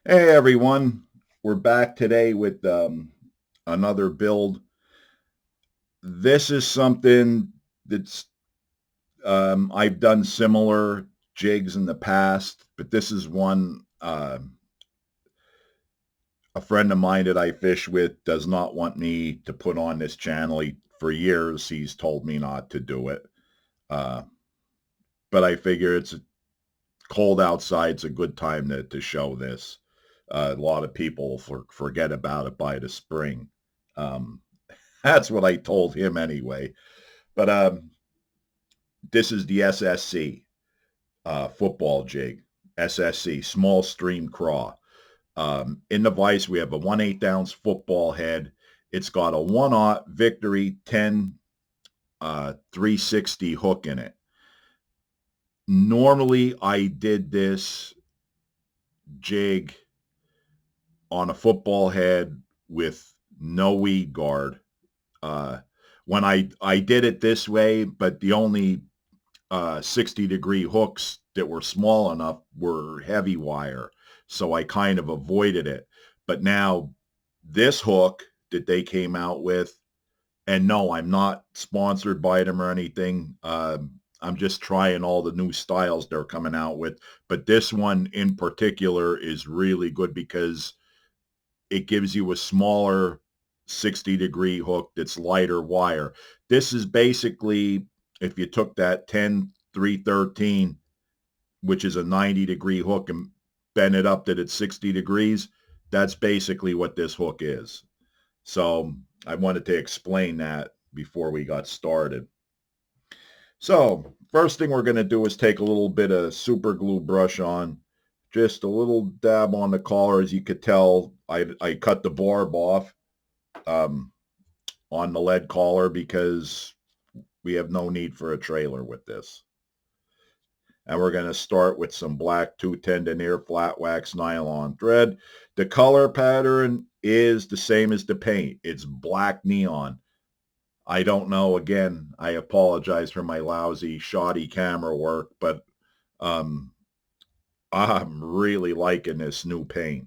Hey everyone, we're back today with another build. This is something that's I've done similar jigs in the past, but this is one a friend of mine that I fish with does not want me to put on this channel. For years, he's told me not to do it, uh, but I figure it's cold outside. It's a good time to show this. A lot of people forget about it by the spring. Um, That's what I told him anyway. But this is the SSC football jig. SSC, small stream craw. In the vise, we have a 1/8 ounce football head. It's got a 1/0 Victory 10 360 hook in it. Normally, I did this jig on a football head with no weed guard. Uh, when I did it this way, but the only 60-degree hooks that were small enough were heavy wire. So I kind of avoided it. But now this hook that they came out with, and no, I'm not sponsored by them or anything. I'm just trying all the new styles they're coming out with. But this one in particular is really good because it gives you a smaller 60-degree hook that's lighter wire. This is basically, if you took that 10-313, which is a 90-degree hook, and bend it up that it's 60 degrees, that's basically what this hook is. So I wanted to explain that before we got started. So first thing we're going to do is take a little bit of super glue brush on, just a little dab on the collar. As you could tell, I cut the barb off um, on the lead collar because we have no need for a trailer with this. And we're going to start with some black 210 denier flat wax nylon thread. The color pattern is the same as the paint. It's black neon. I don't know. Again, I apologize for my lousy, shoddy camera work, but um, I'm really liking this new paint.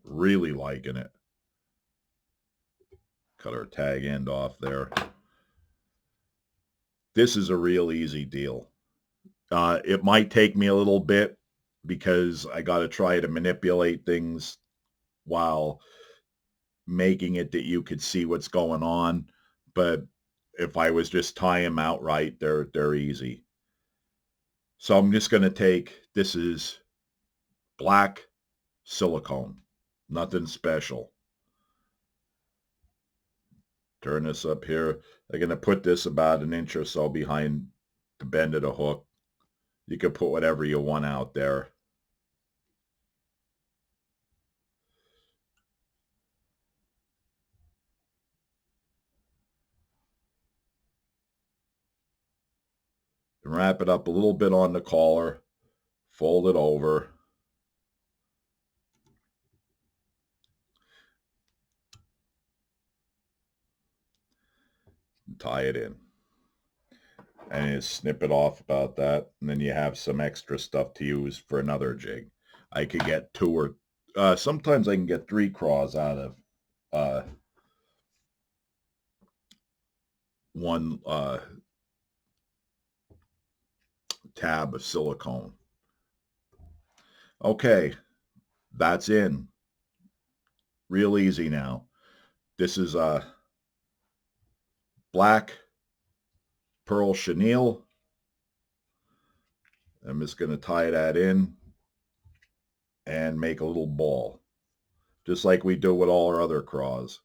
Really liking it. Cut our tag end off there. This is a real easy deal. It might take me a little bit because I got to try to manipulate things while making it that you could see what's going on. But if I was just tying them out right, they're easy. So I'm just going to take, this is black silicone, nothing special. Turn this up here. I'm going to put this about an inch or so behind the bend of the hook. You can put whatever you want out there. And wrap it up a little bit on the collar. Fold it over. And tie it in. And you snip it off about that. And then you have some extra stuff to use for another jig. I could get two or sometimes I can get 3 craws out of one tab of silicone. Okay, that's in. Real easy now. This is black pearl chenille. I'm just going to tie that in and make a little ball, just like we do with all our other craws.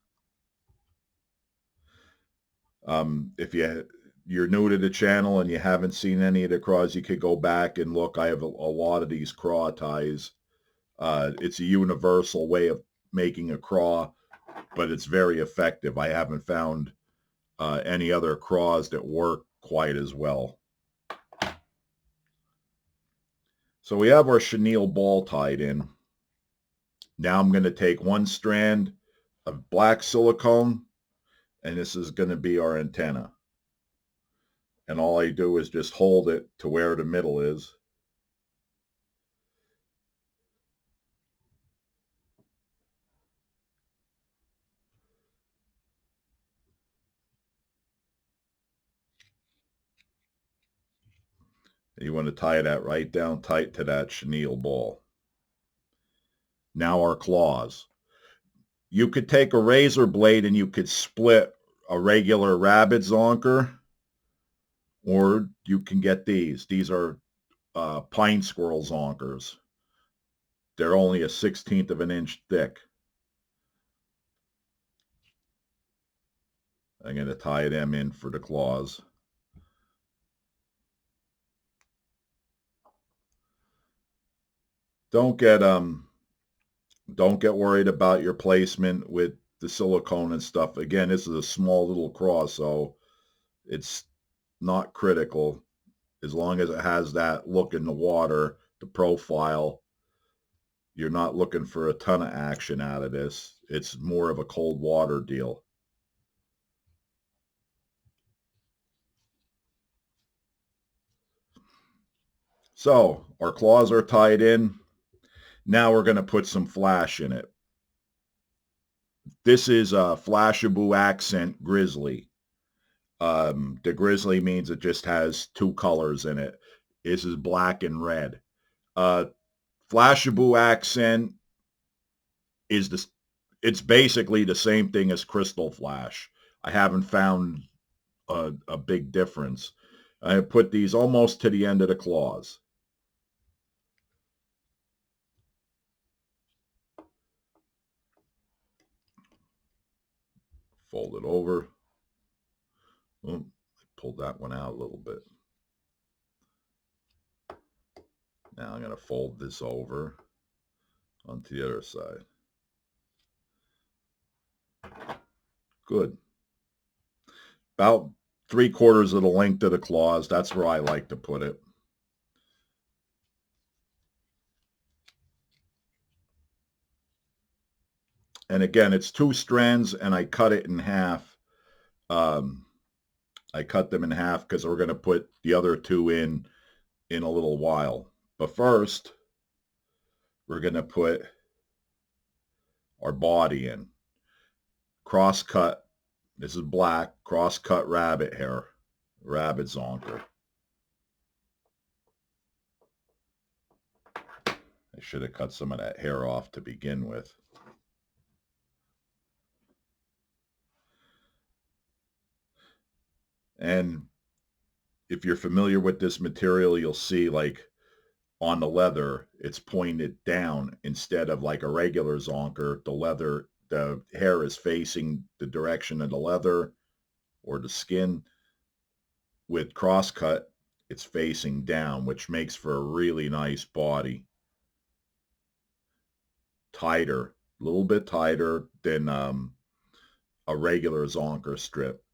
If you're new to the channel and you haven't seen any of the craws, you could go back and look. I have a lot of these craw ties. It's a universal way of making a craw, but it's very effective. I haven't found any other craws that work quite as well. So we have our chenille ball tied in. Now I'm going to take one strand of black silicone, and this is going to be our antenna. And all I do is just hold it to where the middle is. You want to tie that right down tight to that chenille ball. Now our claws. You could take a razor blade and you could split a regular rabbit zonker, or you can get these. These are pine squirrel zonkers. They're only a 1/16 of an inch thick. I'm going to tie them in for the claws. Don't get worried about your placement with the silicone and stuff. Again, this is a small little craw, so it's not critical. As long as it has that look in the water, the profile, you're not looking for a ton of action out of this. It's more of a cold water deal. So our claws are tied in. Now we're going to put some flash in it. This is a Flashaboo Accent Grizzly. The grizzly means it just has two colors in it. This is black and red. Flashaboo Accent is this. It's basically the same thing as Crystal Flash. I haven't found a big difference. I put these almost to the end of the claws. Fold it over. Oh, pulled that one out a little bit. Now I'm going to fold this over onto the other side. Good. About 3/4 of the length of the claws. That's where I like to put it. And again, it's 2 strands, and I cut it in half. I cut them in half because we're going to put the other 2 in a little while. But first, we're going to put our body in. Cross cut. This is black. Cross cut rabbit hair. Rabbit zonker. I should have cut some of that hair off to begin with. And if you're familiar with this material, you'll see like on the leather, it's pointed down instead of like a regular zonker. The hair is facing the direction of the leather or the skin. With crosscut, it's facing down, which makes for a really nice body. Tighter, a little bit tighter than a regular zonker strip.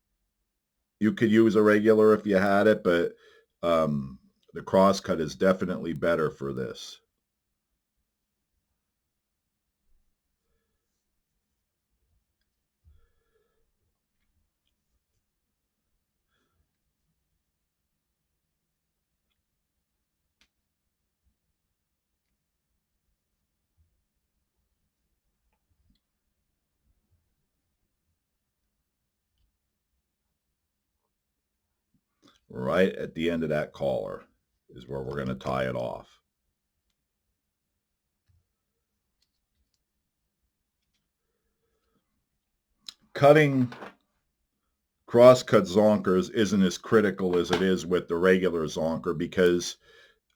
You could use a regular if you had it, but the crosscut is definitely better for this. Right at the end of that collar is where we're going to tie it off. Cutting crosscut zonkers isn't as critical as it is with the regular zonker because,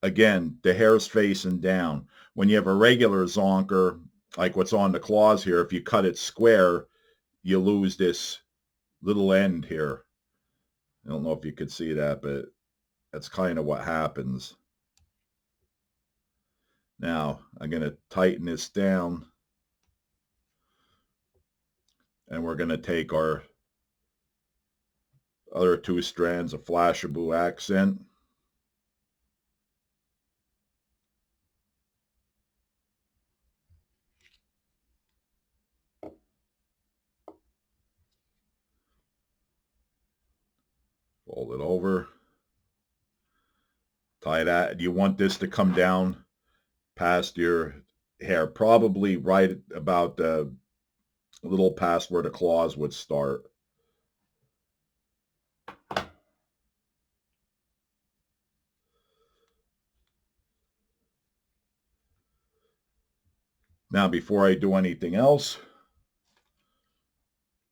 again, the hair's facing down. When you have a regular zonker, like what's on the claws here, if you cut it square, you lose this little end here. I don't know if you could see that, but that's kind of what happens. Now, I'm going to tighten this down, and we're going to take our other 2 strands of Flashaboo Accent. Fold it over. Tie that. You want this to come down past your hair, probably right about a little past where the claws would start. Now, before I do anything else,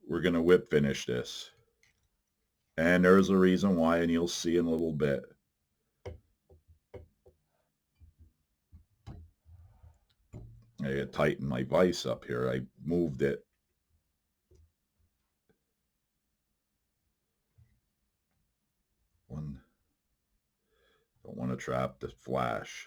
we're going to whip finish this. And there's a reason why, and you'll see in a little bit. I had tightened my vise up here. I moved it. Don't want to trap the flash.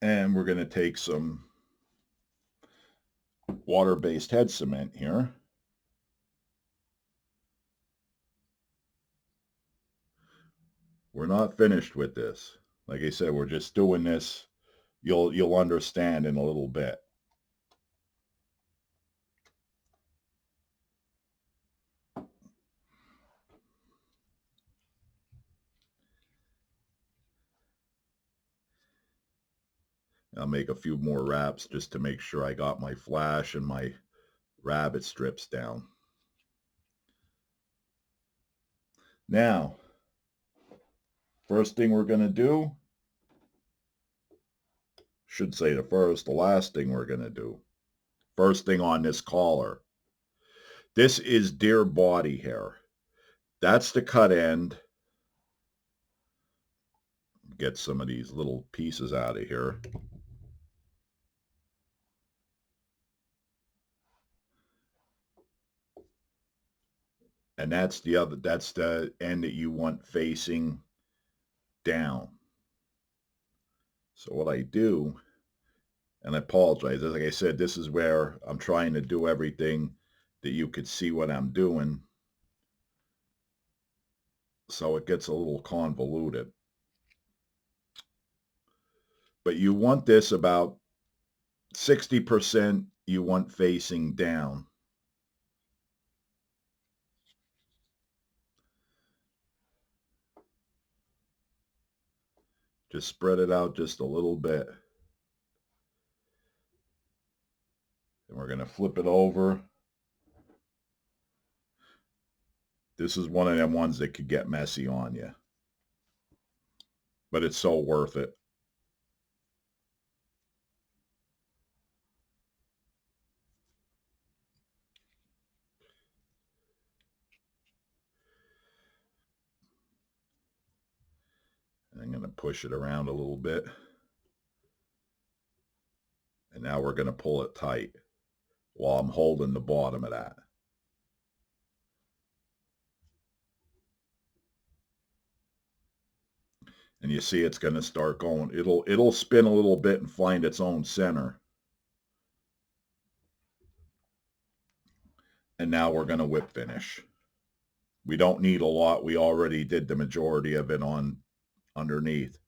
And we're going to take some water-based head cement here. We're not finished with this. Like I said, we're just doing this. You'll understand in a little bit. I'll make a few more wraps just to make sure I got my flash and my rabbit strips down. Now, first thing we're going to do, should say the last thing we're going to do. First thing on this collar. This is deer body hair. That's the cut end. Get some of these little pieces out of here. And that's the end that you want facing down. So what I do, and I apologize, like I said, this is where I'm trying to do everything that you could see what I'm doing. So it gets a little convoluted. But you want this about 60% you want facing down. Just spread it out just a little bit. And we're going to flip it over. This is one of them ones that could get messy on you. But it's so worth it. And I'm going to push it around a little bit. And now we're going to pull it tight while I'm holding the bottom of that. And you see it's going to start going. It'll spin a little bit and find its own center. And now we're going to whip finish. We don't need a lot. We already did the majority of it on underneath.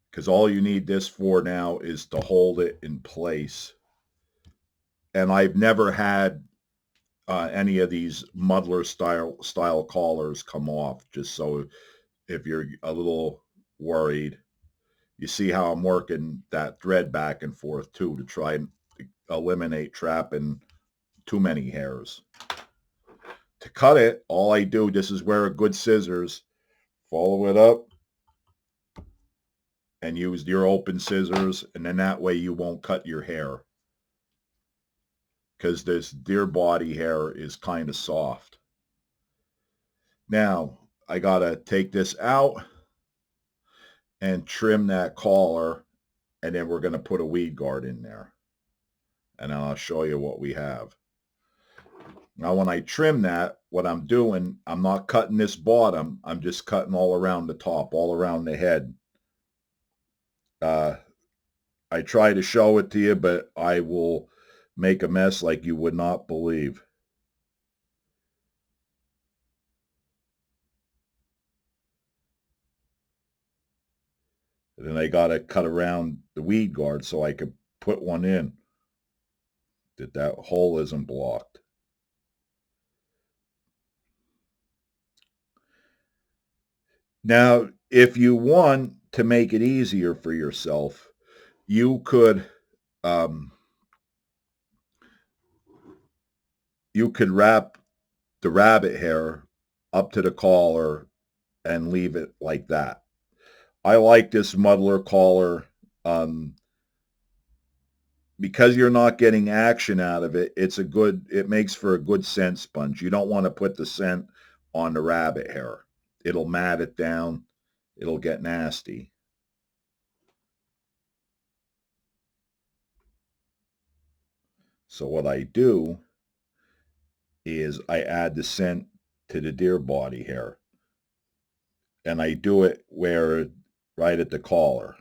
Because all you need this for now is to hold it in place. And I've never had any of these muddler style collars come off, just so if you're a little worried. You see how I'm working that thread back and forth too to try and eliminate trapping too many hairs. To cut it, all I do, this is where a good scissors, follow it up and use your open scissors, and then that way you won't cut your hair. Because this deer body hair is kind of soft. Now, I got to take this out and trim that collar, and then we're going to put a weed guard in there. And then I'll show you what we have. Now, when I trim that, what I'm doing, I'm not cutting this bottom. I'm just cutting all around the top, all around the head. I try to show it to you, but I will make a mess like you would not believe. And then I got to cut around the weed guard so I could put one in, that hole isn't blocked. Now, if you want to make it easier for yourself, you could wrap the rabbit hair up to the collar and leave it like that. I like this muddler collar because you're not getting action out of it. It makes for a good scent sponge. You don't want to put the scent on the rabbit hair. It'll mat it down. It'll get nasty. So what I do is I add the scent to the deer body hair. And I do it right at the collar.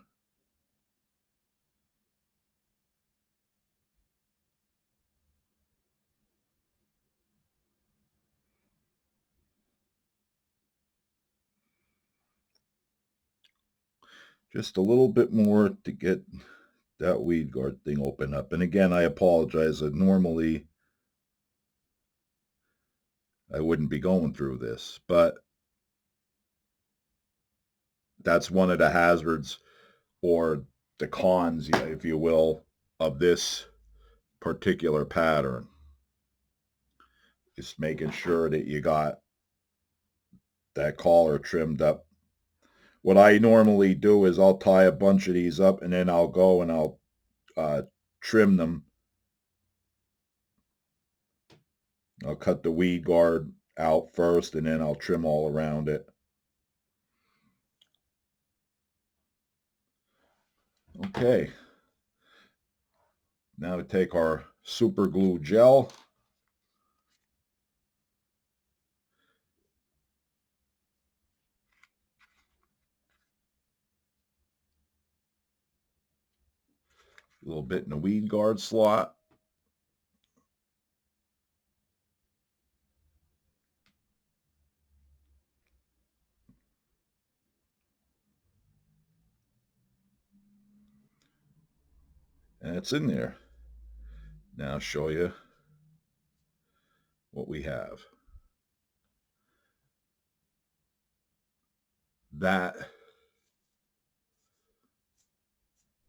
Just a little bit more to get that weed guard thing open up. And again, I apologize. Normally, I wouldn't be going through this, but that's one of the hazards or the cons, if you will, of this particular pattern. Just making sure that you got that collar trimmed up. What I normally do is I'll tie a bunch of these up and then I'll go and I'll trim them. I'll cut the weed guard out first and then I'll trim all around it. Okay. Now to take our super glue gel. A little bit in the weed guard slot. And it's in there. Now I'll show you what we have. That,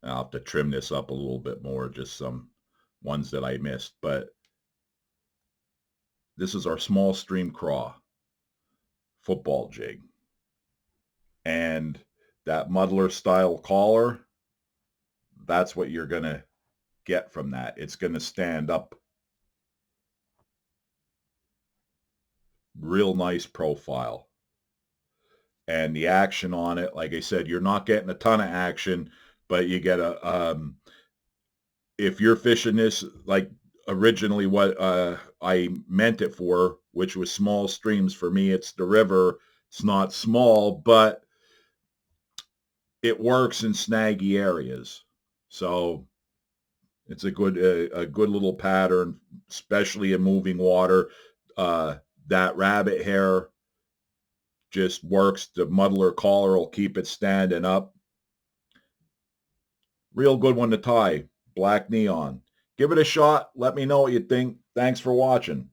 I'll have to trim this up a little bit more, just some ones that I missed, but this is our small stream craw football jig. And that muddler style collar, that's what you're going to get from that. It's going to stand up. Real nice profile. And the action on it, like I said, you're not getting a ton of action, but you get if you're fishing this like originally what I meant it for, which was small streams. For me, it's the river. It's not small, but it works in snaggy areas. So it's a good little pattern, especially in moving water. That rabbit hair just works. The muddler collar will keep it standing up. Real good one to tie. Black neon. Give it a shot. Let me know what you think. Thanks for watching.